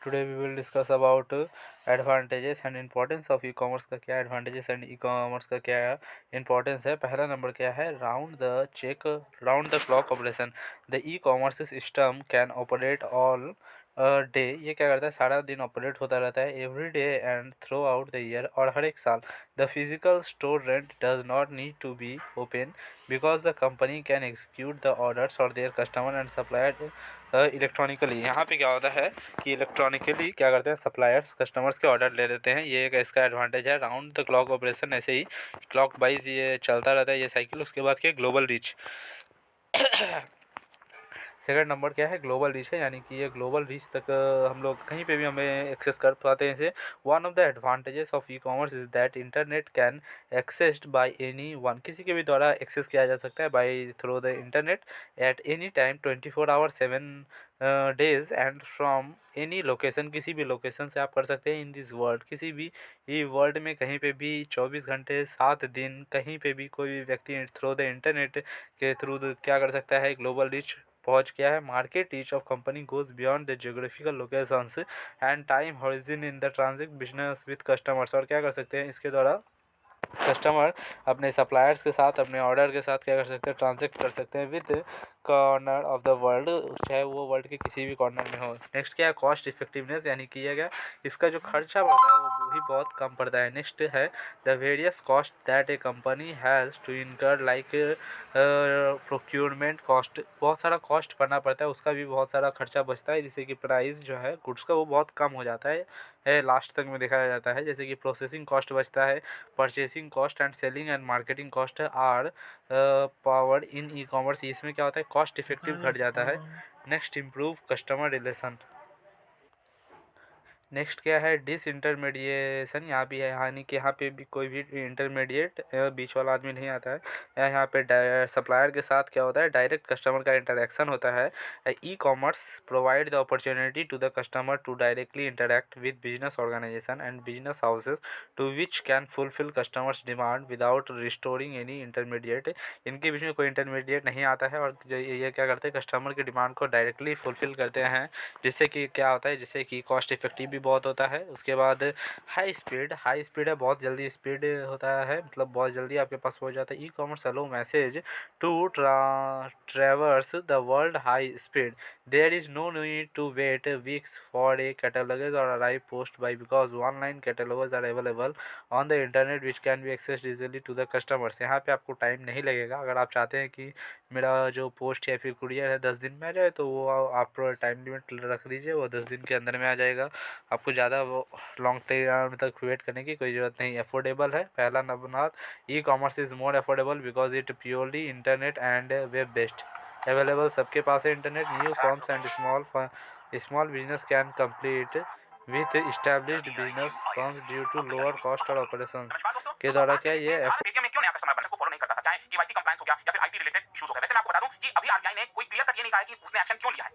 Today we will discuss about advantages and importance of e commerce का क्या advantages and E commerce का क्या importance है। पहला नंबर क्या है, round the clock operation. The e commerce system can operate all day. ये क्या करता है, सारा दिन ऑपरेट होता रहता है, every day and throughout the year, और हर एक साल। The physical store rent does not need to be open because the company can execute the orders और their customer and supplier electronically. यहाँ पे क्या होता है कि इलेक्ट्रॉनिकली क्या करते हैं, सप्लायर्स कस्टमर्स के ऑर्डर ले लेते हैं। ये एक इसका एडवांटेज है, राउंड द क्लॉक ऑपरेशन। ऐसे ही क्लॉक वाइज ये चलता रहता है ये साइकिल। उसके बाद क्या, ग्लोबल रीच। सेकंड नंबर क्या है, ग्लोबल रीच है, यानी कि ये ग्लोबल रीच तक हम लोग कहीं पे भी हमें एक्सेस कर पाते हैं इसे। One of the advantages of e commerce is that internet can accessed by anyone. किसी के भी द्वारा एक्सेस किया जा सकता है by through the internet at any time 24 hour 7 days and from any location. किसी भी लोकेशन से आप कर सकते हैं इन दिस वर्ल्ड। किसी भी ये वर्ल्ड में कहीं पे भी 24 घंटे 7 दिन कहीं पे भी कोई भी व्यक्ति थ्रू द इंटरनेट के थ्रू क्या कर सकता है, ग्लोबल रीच पहुंच गया है। Market reach of company goes beyond the geographical locations and time horizon in the transit business with customers. और क्या कर सकते हैं इसके द्वारा, कस्टमर अपने सप्लायर्स के साथ, अपने ऑर्डर के साथ क्या कर सकते हैं, ट्रांजेक्ट कर सकते हैं with corner of the world, चाहे वो वर्ल्ड के किसी भी कॉर्नर में हो। नेक्स्ट क्या है, कॉस्ट इफेक्टिवनेस, यानी कि ये क्या, इसका जो खर्चा पड़ता है वो भी बहुत कम पड़ता है। नेक्स्ट है the various cost that a company has to incur, like procurement cost. बहुत सारा कॉस्ट पड़ना पड़ता है, उसका भी बहुत सारा खर्चा बचता है, जिससे कि प्राइस जो है गुड्स का वो बहुत कम हो जाता है लास्ट तक में देखा जाता है। जैसे कि प्रोसेसिंग कॉस्ट बचता है, purchasing cost and selling and marketing cost are power in e commerce. इसमें क्या होता है, कॉस्ट इफेक्टिव घट जाता है। Next, improve customer relation. Next क्या है, डिसइंटरमीडिएशन। यहाँ भी है, यानी कि यहाँ पे भी कोई भी इंटरमीडिएट बीच वाला आदमी नहीं आता है। यहाँ पे सप्लायर के साथ क्या होता है, डायरेक्ट कस्टमर का इंटरेक्शन होता है। E commerce provide the opportunity to the customer to directly interact with business organisation and business houses to which can fulfil customers demand without restoring any intermediate. इनके बीच में कोई इंटरमीडिएट नहीं आता है, और ये क्या करते हैं, कस्टमर की डिमांड को डायरेक्टली फुलफिल करते हैं, जिससे कि क्या होता है, जिससे कि कॉस्ट इफेक्टिव भी बहुत होता है। उसके बाद हाई स्पीड है, बहुत जल्दी स्पीड होता है, मतलब बहुत जल्दी आपके पास पहुंच जाता है। E commerce allow message to traverse the world high speed. There is no need to wait weeks for a catalogue or arrive post by, because online catalogues are available on the internet which can be accessed easily to the customers. यहाँ पे आपको time नहीं लगेगा। अगर आप चाहते हैं कि मेरा जो पोस्ट या फिर कुरियर है 10 दिन में आ जाए, तो वो आप टाइम लिमिट रख दीजिए, वो 10 दिन के अंदर में आ जाएगा। आपको ज़्यादा वो लॉन्ग टाइम तक वेट करने की कोई ज़रूरत नहीं। अफोर्डेबल है, पहला number, e commerce is more affordable because it purely internet and web based. Available सबके पास है internet. New forms and small business can complete with established business firms due to lower cost और operation के द्वारा क्या ये Paytm में क्यों नया कस्टमर बनने को फॉलो नहीं करता था, चाहे केवाईसी कंप्लायंस हो गया या फिर आईटी रिलेटेड इश्यूज हो गए। वैसे मैं आपको बता दूं कि अभी आरबीआई ने कोई क्लियर कट ये नहीं कहा है कि उसने एक्शन क्यों लिया है।